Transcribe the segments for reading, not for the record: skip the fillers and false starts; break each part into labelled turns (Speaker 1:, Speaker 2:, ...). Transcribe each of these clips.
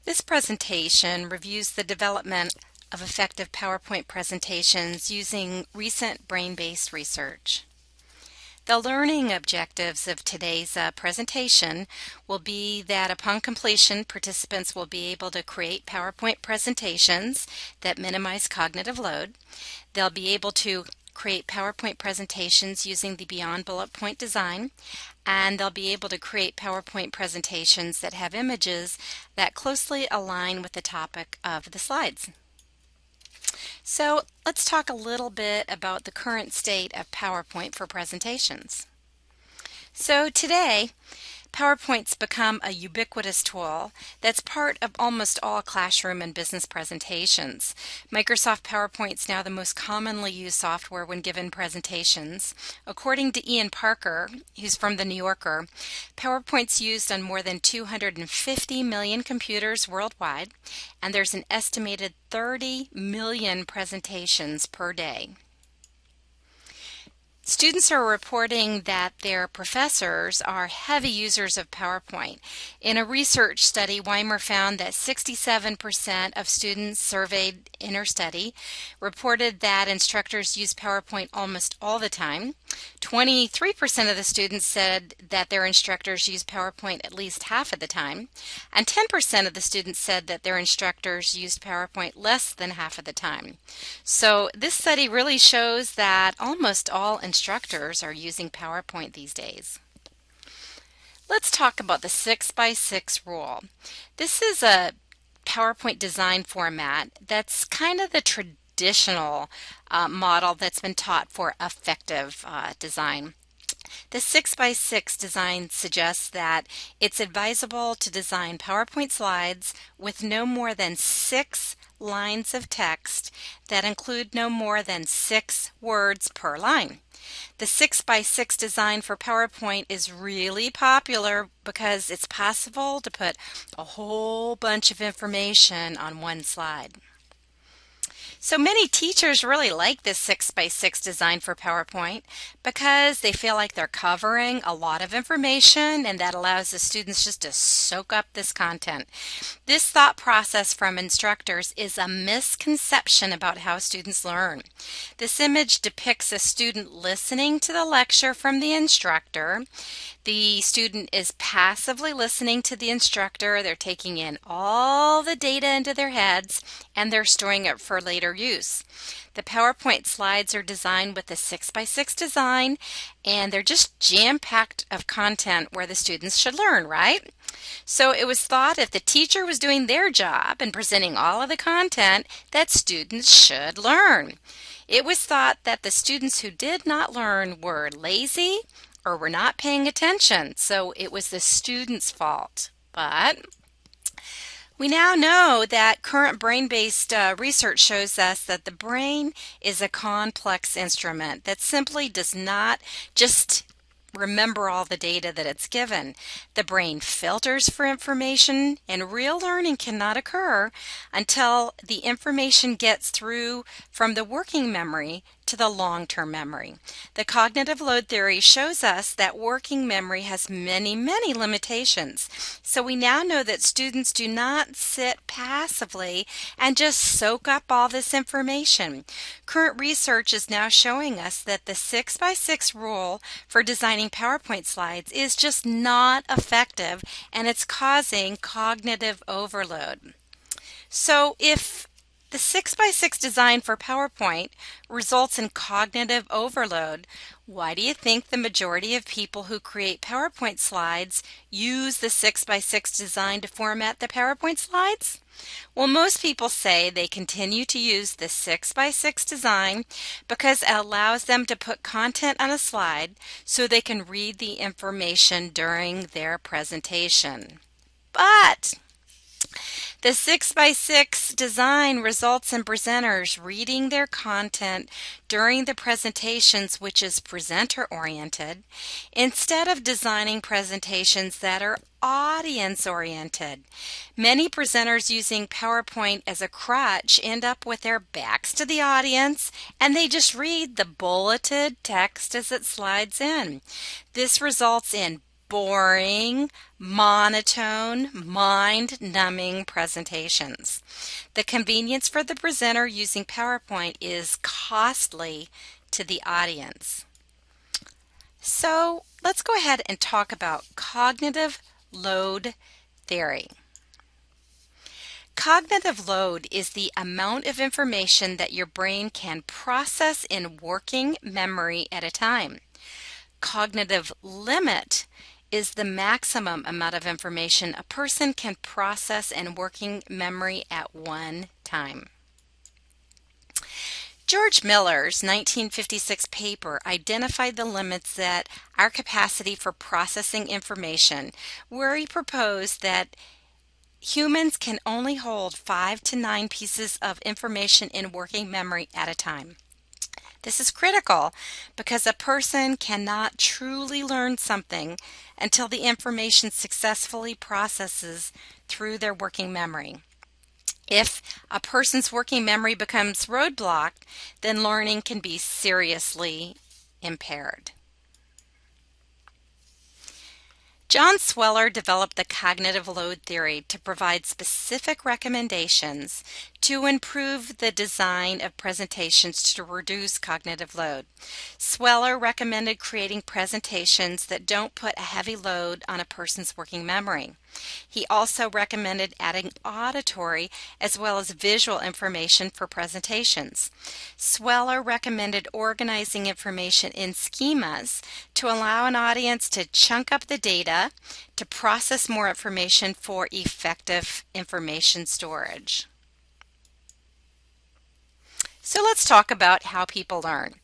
Speaker 1: This presentation reviews the development of effective PowerPoint presentations using recent brain-based research. The learning objectives of today's presentation will be that upon completion, participants will be able to create PowerPoint presentations that minimize cognitive load. They'll be able to create PowerPoint presentations using the Beyond Bullet Point design, and they'll be able to create PowerPoint presentations that have images that closely align with the topic of the slides. So let's talk a little bit about the current state of PowerPoint for presentations. So today, PowerPoint's become a ubiquitous tool that's part of almost all classroom and business presentations. Microsoft PowerPoint's now the most commonly used software when given presentations. According to Ian Parker, who's from The New Yorker, PowerPoint's used on more than 250 million computers worldwide, and there's an estimated 30 million presentations per day. Students are reporting that their professors are heavy users of PowerPoint. In a research study, Weimer found that 67% of students surveyed in her study reported that instructors use PowerPoint almost all the time. 23% of the students said that their instructors use PowerPoint at least half of the time. And 10% of the students said that their instructors used PowerPoint less than half of the time. So this study really shows that almost all instructors are using PowerPoint these days. Let's talk about the 6x6 rule. This is a PowerPoint design format that's kind of the traditional model that's been taught for effective design. The 6x6 design suggests that it's advisable to design PowerPoint slides with no more than 6 lines of text that include no more than 6 words per line. The 6x6 design for PowerPoint is really popular because it's possible to put a whole bunch of information on one slide. So many teachers really like this 6x6 design for PowerPoint because they feel like they're covering a lot of information, and that allows the students just to soak up this content. This thought process from instructors is a misconception about how students learn. This image depicts a student listening to the lecture from the instructor. The student is passively listening to the instructor. They're taking in all the data into their heads, and they're storing it for later use. The PowerPoint slides are designed with the 6x6 design, and they're just jam-packed of content where the students should learn, right? So it was thought if the teacher was doing their job and presenting all of the content, that students should learn. It was thought that the students who did not learn were lazy or were not paying attention, so it was the students' fault. But we now know that current brain-based research shows us that the brain is a complex instrument that simply does not just remember all the data that it's given. The brain filters for information, and real learning cannot occur until the information gets through from the working memory to the long-term memory. The cognitive load theory shows us that working memory has many limitations. So we now know that students do not sit passively and just soak up all this information. Current research is now showing us that the 6x6 rule for designing PowerPoint slides is just not effective, and it's causing cognitive overload. So if the 6x6 design for PowerPoint results in cognitive overload, why do you think the majority of people who create PowerPoint slides use the 6x6 design to format the PowerPoint slides? Well, most people say they continue to use the 6x6 design because it allows them to put content on a slide so they can read the information during their presentation. But the 6x6 design results in presenters reading their content during the presentations, which is presenter-oriented, instead of designing presentations that are audience-oriented. Many presenters using PowerPoint as a crutch end up with their backs to the audience, and they just read the bulleted text as it slides in. This results in boring, monotone, mind-numbing presentations. The convenience for the presenter using PowerPoint is costly to the audience. So let's go ahead and talk about cognitive load theory. Cognitive load is the amount of information that your brain can process in working memory at a time. Cognitive limit is the maximum amount of information a person can process in working memory at one time. George Miller's 1956 paper identified the limits that our capacity for processing information, where he proposed that humans can only hold 5 to 9 pieces of information in working memory at a time. This is critical because a person cannot truly learn something until the information successfully processes through their working memory. If a person's working memory becomes roadblocked, then learning can be seriously impaired. John Sweller developed the cognitive load theory to provide specific recommendations to improve the design of presentations to reduce cognitive load. Sweller recommended creating presentations that don't put a heavy load on a person's working memory. He also recommended adding auditory as well as visual information for presentations. Sweller recommended organizing information in schemas to allow an audience to chunk up the data to process more information for effective information storage. So let's talk about how people learn.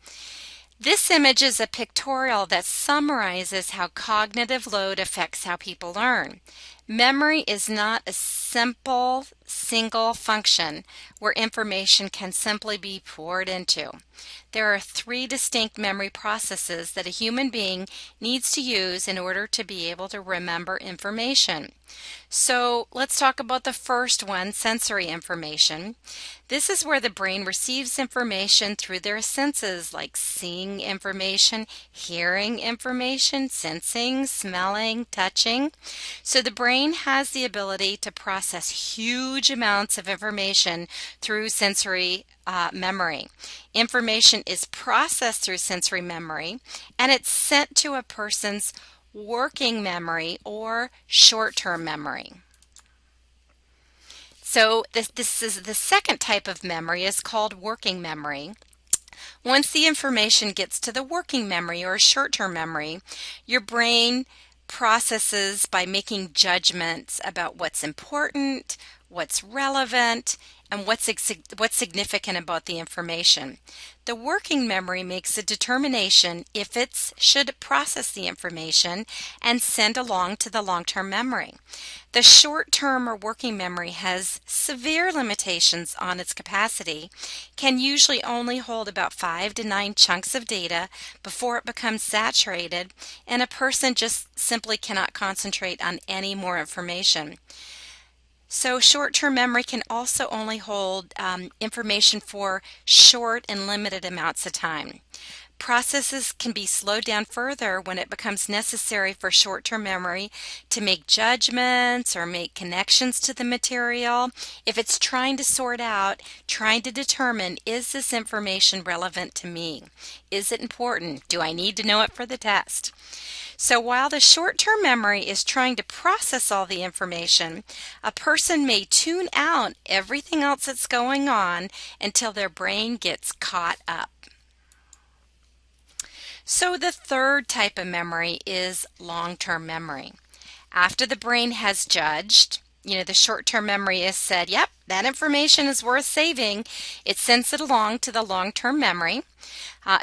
Speaker 1: This image is a pictorial that summarizes how cognitive load affects how people learn. Memory is not a simple single function where information can simply be poured into. There are 3 distinct memory processes that a human being needs to use in order to be able to remember information. So let's talk about the first one, sensory information. This is where the brain receives information through their senses, like seeing information, hearing information, sensing, smelling, touching. So the brain has the ability to process huge amounts of information through sensory memory. Information is processed through sensory memory and it's sent to a person's working memory or short-term memory. So this is the second type of memory is called working memory. Once the information gets to the working memory or short-term memory, your brain processes by making judgments about what's important, what's relevant, and what's significant about the information. The working memory makes a determination if it should process the information and send along to the long-term memory. The short-term or working memory has severe limitations on its capacity, can usually only hold about 5 to 9 chunks of data before it becomes saturated, and a person just simply cannot concentrate on any more information. So short-term memory can also only hold information for short and limited amounts of time. Processes can be slowed down further when it becomes necessary for short-term memory to make judgments or make connections to the material. If it's trying to sort out, trying to determine, is this information relevant to me? Is it important? Do I need to know it for the test? So while the short-term memory is trying to process all the information, a person may tune out everything else that's going on until their brain gets caught up. So the third type of memory is long-term memory. After the brain has judged, the short-term memory has said, yep, that information is worth saving. It sends it along to the long-term memory.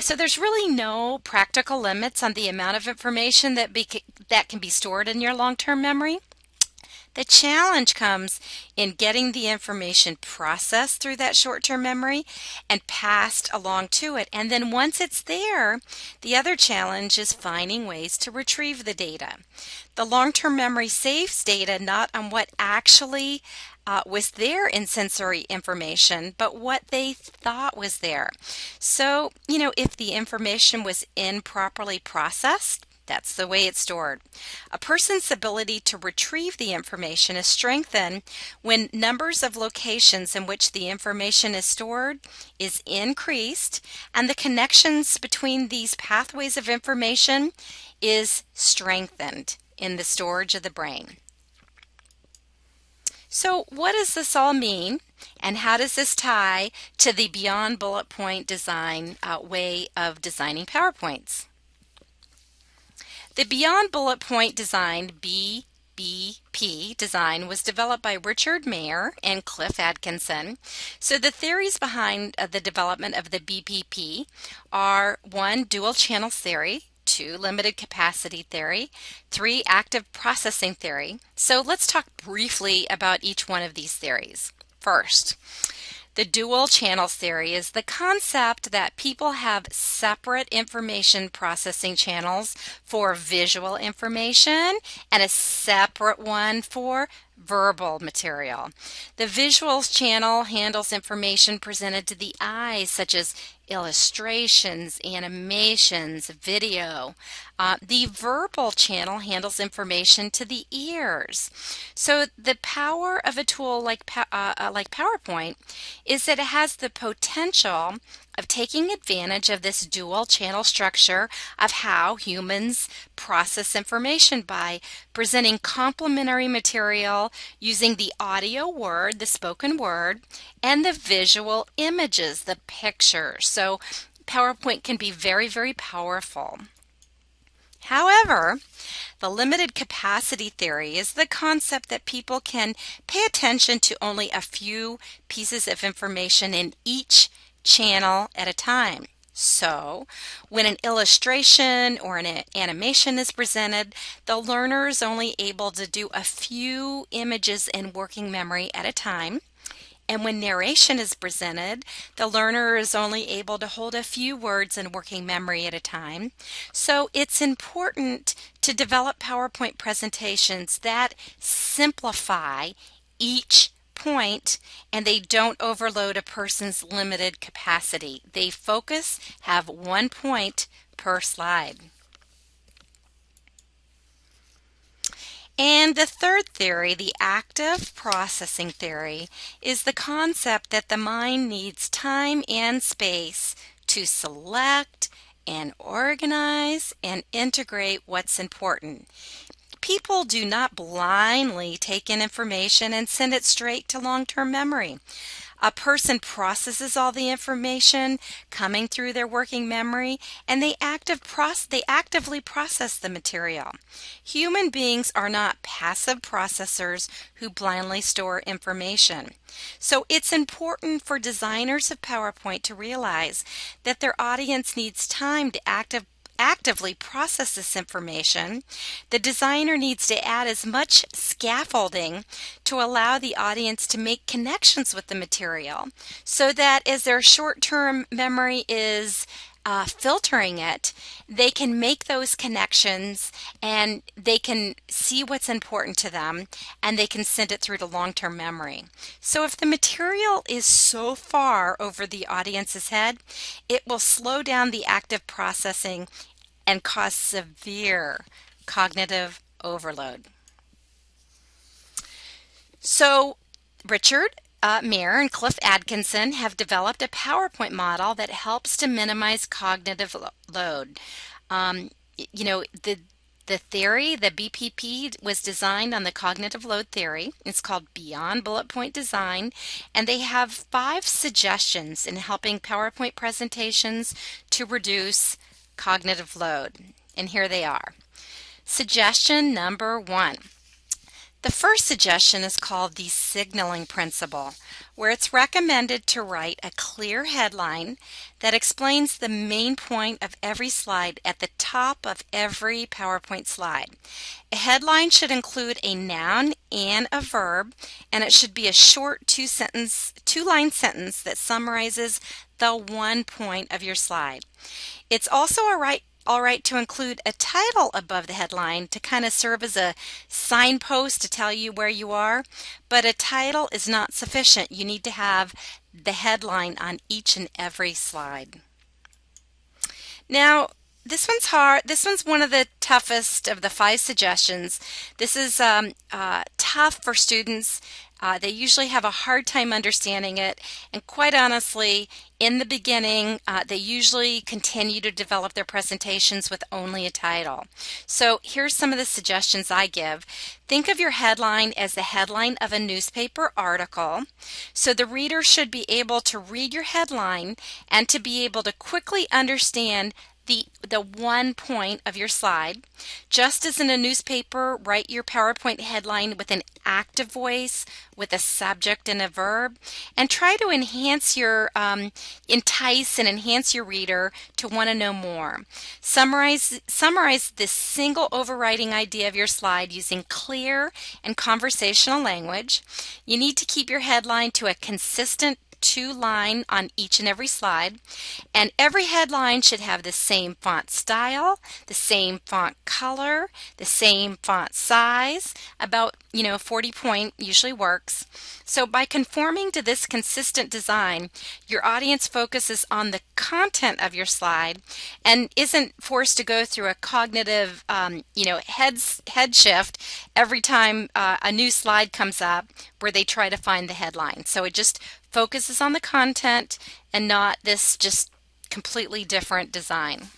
Speaker 1: So there's really no practical limits on the amount of information that can be stored in your long-term memory. The challenge comes in getting the information processed through that short-term memory and passed along to it. And then once it's there, the other challenge is finding ways to retrieve the data. The long-term memory saves data not on what actually was there in sensory information, but what they thought was there. So, if the information was improperly processed, That's the way it's stored. A person's ability to retrieve the information is strengthened when numbers of locations in which the information is stored is increased and the connections between these pathways of information is strengthened in the storage of the brain. So what does this all mean, and how does this tie to the beyond bullet point design way of designing PowerPoints? The beyond bullet point design, BBP design, was developed by Richard Mayer and Cliff Atkinson. So the theories behind the development of the BBP are 1, dual channel theory, 2, limited capacity theory, 3, active processing theory. So let's talk briefly about each one of these theories. First, the dual channels theory is the concept that people have separate information processing channels for visual information and a separate one for verbal material. The visuals channel handles information presented to the eyes, such as illustrations, animations, video. The verbal channel handles information to the ears. So the power of a tool like PowerPoint is that it has the potential of taking advantage of this dual channel structure of how humans process information by presenting complementary material using the audio word, the spoken word, and the visual images, the pictures. So PowerPoint can be very, very powerful. However, the limited capacity theory is the concept that people can pay attention to only a few pieces of information in each channel at a time. So, when an illustration or an animation is presented, the learner is only able to do a few images in working memory at a time. And when narration is presented, the learner is only able to hold a few words in working memory at a time. So it's important to develop PowerPoint presentations that simplify each point and they don't overload a person's limited capacity. They focus, have one point per slide. And the third theory, the active processing theory, is the concept that the mind needs time and space to select and organize and integrate what's important. People do not blindly take in information and send it straight to long-term memory. A person processes all the information coming through their working memory, and they actively process the material. Human beings are not passive processors who blindly store information. So it's important for designers of PowerPoint to realize that their audience needs time to actively process this information. The designer needs to add as much scaffolding to allow the audience to make connections with the material so that as their short-term memory is filtering it, they can make those connections and they can see what's important to them and they can send it through to long-term memory. So if the material is so far over the audience's head, it will slow down the active processing and cause severe cognitive overload. So Richard Mayer and Cliff Atkinson have developed a PowerPoint model that helps to minimize cognitive load. The theory, the BPP, was designed on the cognitive load theory. It's called Beyond Bullet Point Design, and they have 5 suggestions in helping PowerPoint presentations to reduce cognitive load. And here they are. Suggestion number 1. The first suggestion is called the signaling principle, where it's recommended to write a clear headline that explains the main point of every slide at the top of every PowerPoint slide. A headline should include a noun and a verb, and it should be a short two-line sentence that summarizes the one point of your slide. It's also all right to include a title above the headline to kind of serve as a signpost to tell you where you are, but a title is not sufficient. You need to have the headline on each and every slide. Now, This one's hard. This one's one of the toughest of the 5 suggestions. This is tough for students. They usually have a hard time understanding it, and quite honestly, in the beginning, they usually continue to develop their presentations with only a title. So here's some of the suggestions I give. Think of your headline as the headline of a newspaper article. So the reader should be able to read your headline and to be able to quickly understand the one point of your slide. Just as in a newspaper, write your PowerPoint headline with an active voice, with a subject and a verb, and try to entice and enhance your reader to want to know more. Summarize this single overriding idea of your slide using clear and conversational language. You need to keep your headline to a consistent 2-line on each and every slide, and every headline should have the same font style, the same font color, the same font size. About 40 point usually works. So by conforming to this consistent design, your audience focuses on the content of your slide and isn't forced to go through a cognitive head shift every time a new slide comes up where they try to find the headline. So it just focuses on the content and not this just completely different design.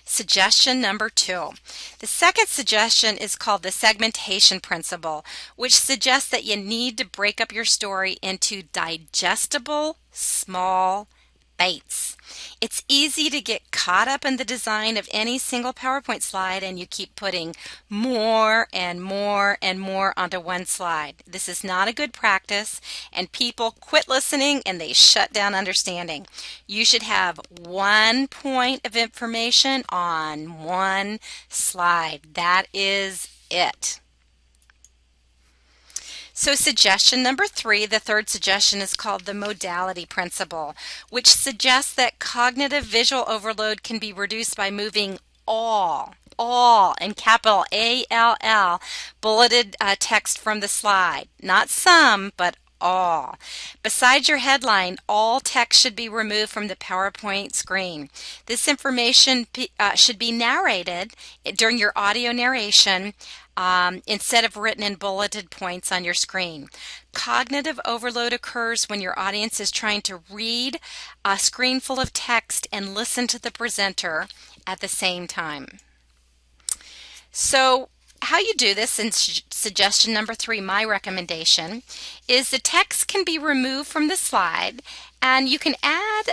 Speaker 1: Suggestion number 2. The second suggestion is called the segmentation principle, which suggests that you need to break up your story into digestible, small bites. It's easy to get caught up in the design of any single PowerPoint slide, and you keep putting more and more and more onto one slide. This is not a good practice, and people quit listening and they shut down understanding. You should have one point of information on one slide. That is it. So suggestion number 3, the third suggestion, is called the modality principle, which suggests that cognitive visual overload can be reduced by moving all, and capital ALL, bulleted text from the slide. Not some, but all. Besides your headline, all text should be removed from the PowerPoint screen. This information should be narrated during your audio narration instead of written in bulleted points on your screen. Cognitive overload occurs when your audience is trying to read a screen full of text and listen to the presenter at the same time. So how you do this in suggestion number 3, my recommendation, is the text can be removed from the slide and you can add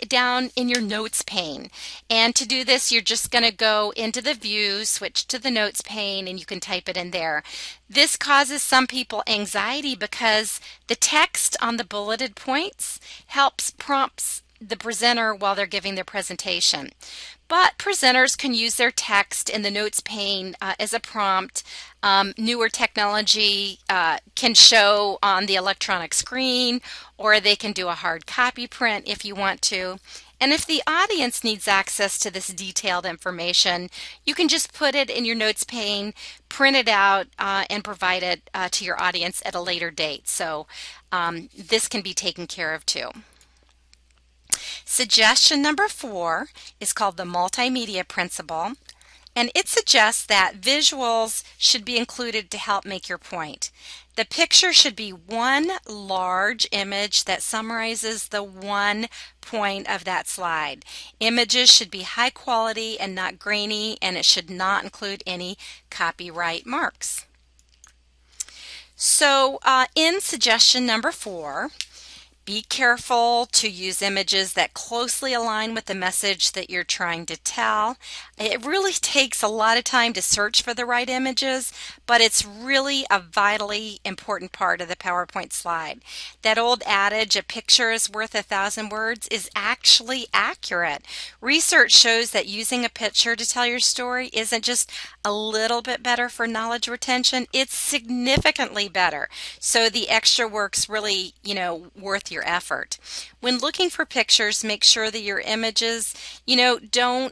Speaker 1: down in your notes pane. And to do this, you're just going to go into the view, switch to the notes pane, and you can type it in there. This causes some people anxiety because the text on the bulleted points prompts the presenter while they're giving their presentation. But presenters can use their text in the notes pane as a prompt. Newer technology can show on the electronic screen, or they can do a hard copy print if you want to. And if the audience needs access to this detailed information, you can just put it in your notes pane, print it out, and provide it to your audience at a later date. So this can be taken care of too. Suggestion number 4 is called the multimedia principle, and it suggests that visuals should be included to help make your point. The picture should be one large image that summarizes the one point of that slide. Images should be high quality and not grainy, and it should not include any copyright marks. So in suggestion number 4, be careful to use images that closely align with the message that you're trying to tell. It really takes a lot of time to search for the right images, but it's really a vitally important part of the PowerPoint slide. That old adage, a picture is worth 1,000 words, is actually accurate. Research shows that using a picture to tell your story isn't just a little bit better for knowledge retention, it's significantly better. So the extra work's really, worth your effort. When looking for pictures, make sure that your images,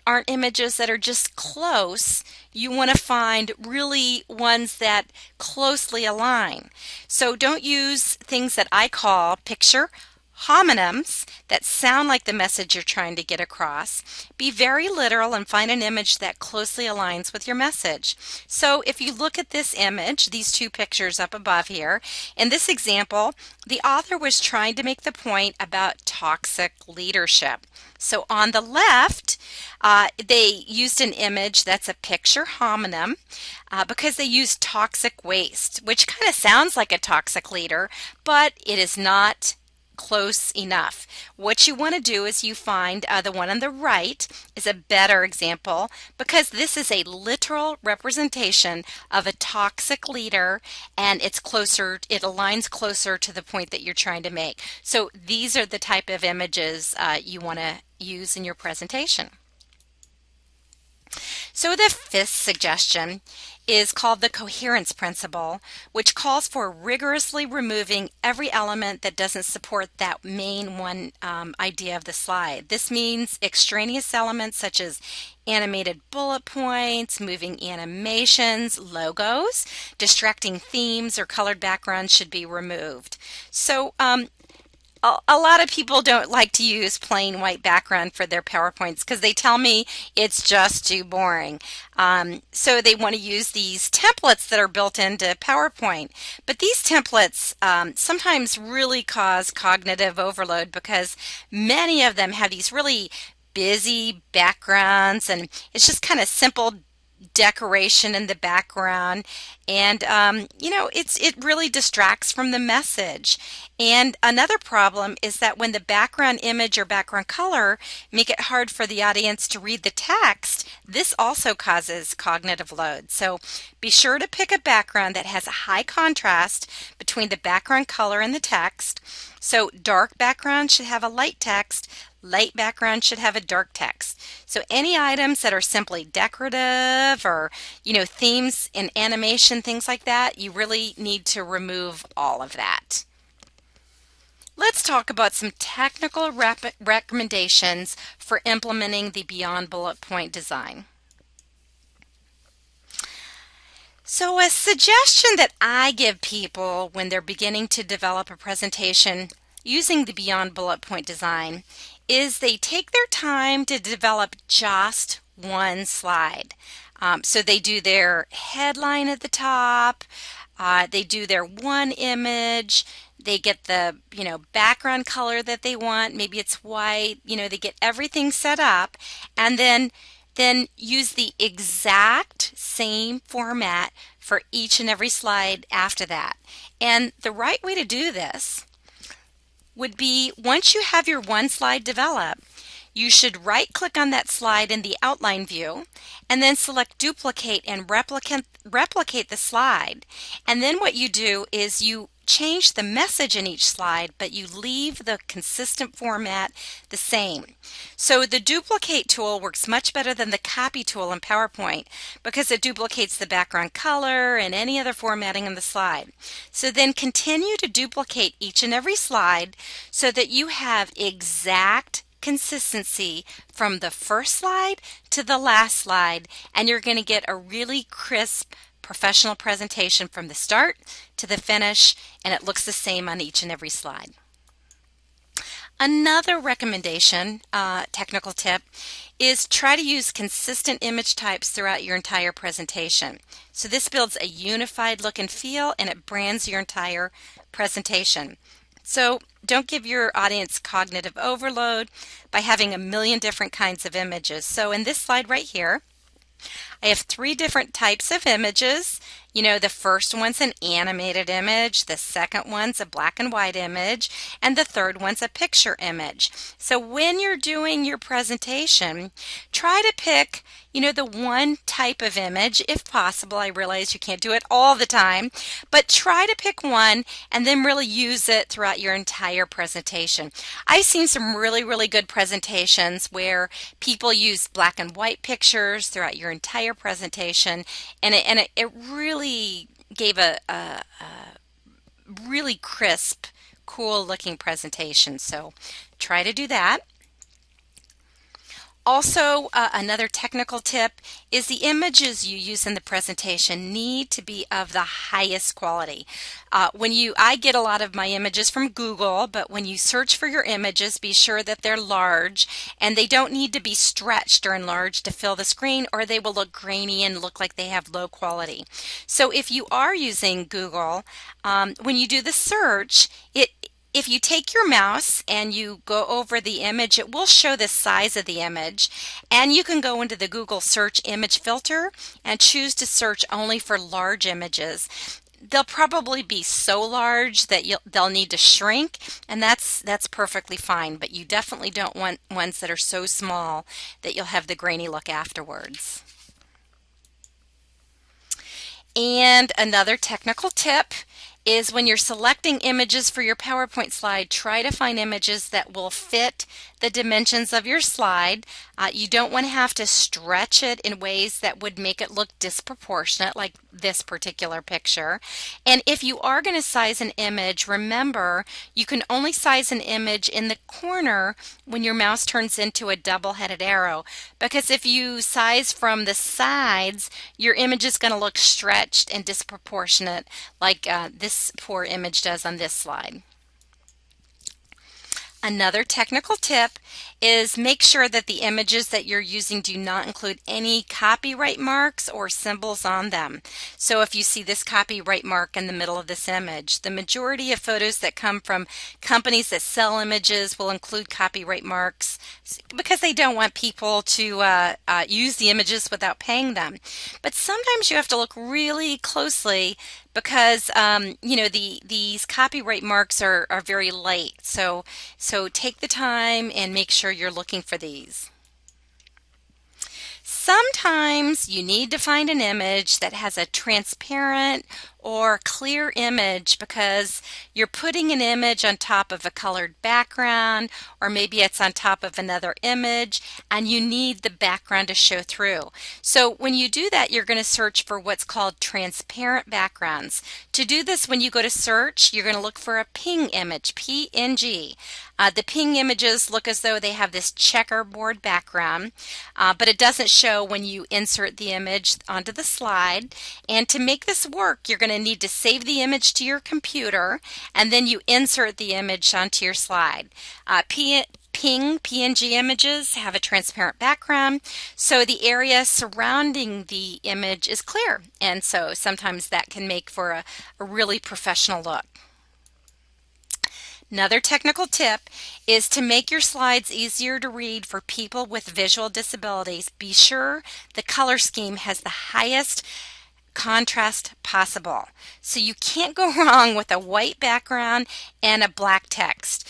Speaker 1: aren't images that are just close. You want to find really ones that closely align. So don't use things that I call picture homonyms that sound like the message you're trying to get across. Be very literal and find an image that closely aligns with your message. So if you look at this image, these two pictures up above here, in this example, the author was trying to make the point about toxic leadership. So on the left, they used an image that's a picture homonym because they used toxic waste, which kind of sounds like a toxic leader, but it is not close enough. What you want to do is you find the one on the right is a better example because this is a literal representation of a toxic leader, and it aligns closer to the point that you're trying to make. So these are the type of images you want to use in your presentation. So the fifth suggestion is called the coherence principle, which calls for rigorously removing every element that doesn't support that main one idea of the slide. This means extraneous elements such as animated bullet points, moving animations, logos, distracting themes, or colored backgrounds should be removed. So a lot of people don't like to use plain white background for their PowerPoints because they tell me it's just too boring. So they want to use these templates that are built into PowerPoint. But these templates sometimes really cause cognitive overload because many of them have these really busy backgrounds, and it's just kind of simple decoration in the background, and it really distracts from the message. And another problem is that when the background image or background color make it hard for the audience to read the text, this also causes cognitive load. So be sure to pick a background that has a high contrast between the background color and the text. So dark background should have a light text, light background should have a dark text. So any items that are simply decorative or, themes in animation, things like that, you really need to remove all of that. Let's talk about some technical recommendations for implementing the Beyond Bullet Point design. So a suggestion that I give people when they're beginning to develop a presentation using the Beyond Bullet Point design is they take their time to develop just one slide. So they do their headline at the top, they do their one image, they get the background color that they want, maybe it's white, they get everything set up, and then use the exact same format for each and every slide after that. And the right way to do this would be, once you have your one slide developed, you should right-click on that slide in the outline view and then select duplicate and replicate the slide. And then what you do is you change the message in each slide, but you leave the consistent format the same. So the duplicate tool works much better than the copy tool in PowerPoint because it duplicates the background color and any other formatting in the slide. So then continue to duplicate each and every slide so that you have exact consistency from the first slide to the last slide, and you're going to get a really crisp professional presentation from the start to the finish, and it looks the same on each and every slide. Another recommendation, technical tip, is try to use consistent image types throughout your entire presentation. So this builds a unified look and feel, and it brands your entire presentation. So don't give your audience cognitive overload by having a million different kinds of images. So in this slide right here, I have 3 different types of images. The first one's an animated image, the second one's a black and white image, and the third one's a picture image. So when you're doing your presentation, try to pick, the one type of image if possible. I realize you can't do it all the time, but try to pick one and then really use it throughout your entire presentation. I've seen some really, really good presentations where people use black and white pictures throughout your entire presentation, and it really gave a really crisp, cool looking presentation. So try to do that. Also, another technical tip is the images you use in the presentation need to be of the highest quality. I get a lot of my images from Google, but when you search for your images, be sure that they're large and they don't need to be stretched or enlarged to fill the screen, or they will look grainy and look like they have low quality. So if you are using Google, when you do the search, if you take your mouse and you go over the image, it will show the size of the image, and you can go into the Google search image filter and choose to search only for large images. They'll probably be so large that they'll need to shrink, and that's perfectly fine, but you definitely don't want ones that are so small that you'll have the grainy look afterwards. And another technical tip is when you're selecting images for your PowerPoint slide, try to find images that will fit the dimensions of your slide. You don't want to have to stretch it in ways that would make it look disproportionate, like this particular picture. And if you are going to size an image, remember you can only size an image in the corner when your mouse turns into a double-headed arrow, because if you size from the sides, your image is going to look stretched and disproportionate, like this poor image does on this slide. Another technical tip is make sure that the images that you're using do not include any copyright marks or symbols on them. So if you see this copyright mark in the middle of this image, the majority of photos that come from companies that sell images will include copyright marks because they don't want people to use the images without paying them. But sometimes you have to look really closely because these copyright marks are very light. So take the time and make sure you're looking for these. Sometimes you need to find an image that has a transparent or clear image because you're putting an image on top of a colored background, or maybe it's on top of another image and you need the background to show through. So when you do that, you're going to search for what's called transparent backgrounds. To do this, when you go to search, you're going to look for a ping image, PNG. The ping images look as though they have this checkerboard background, but it doesn't show when you insert the image onto the slide. And to make this work, you're going to need to save the image to your computer, and then you insert the image onto your slide. PNG images have a transparent background, so the area surrounding the image is clear, and so sometimes that can make for a really professional look. Another technical tip is to make your slides easier to read for people with visual disabilities. Be sure the color scheme has the highest contrast possible. So you can't go wrong with a white background and a black text.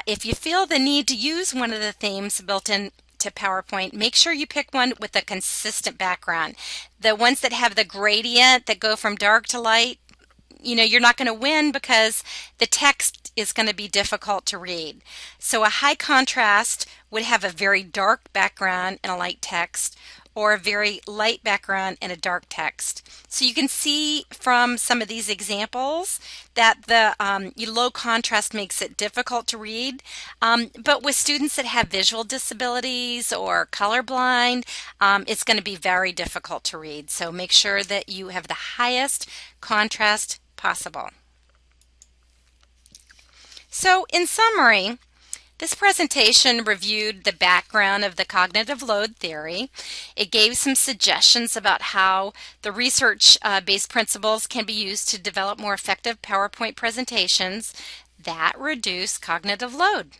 Speaker 1: If you feel the need to use one of the themes built in to PowerPoint, make sure you pick one with a consistent background. The ones that have the gradient that go from dark to light, you're not going to win because the text is going to be difficult to read. So a high contrast would have a very dark background and a light text, or a very light background and a dark text. So you can see from some of these examples that the low contrast makes it difficult to read. But with students that have visual disabilities or colorblind, it's going to be very difficult to read. So make sure that you have the highest contrast possible. So in summary, this presentation reviewed the background of the cognitive load theory. It gave some suggestions about how the research-based principles can be used to develop more effective PowerPoint presentations that reduce cognitive load.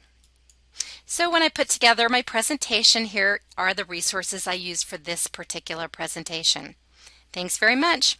Speaker 1: So when I put together my presentation, here are the resources I used for this particular presentation. Thanks very much.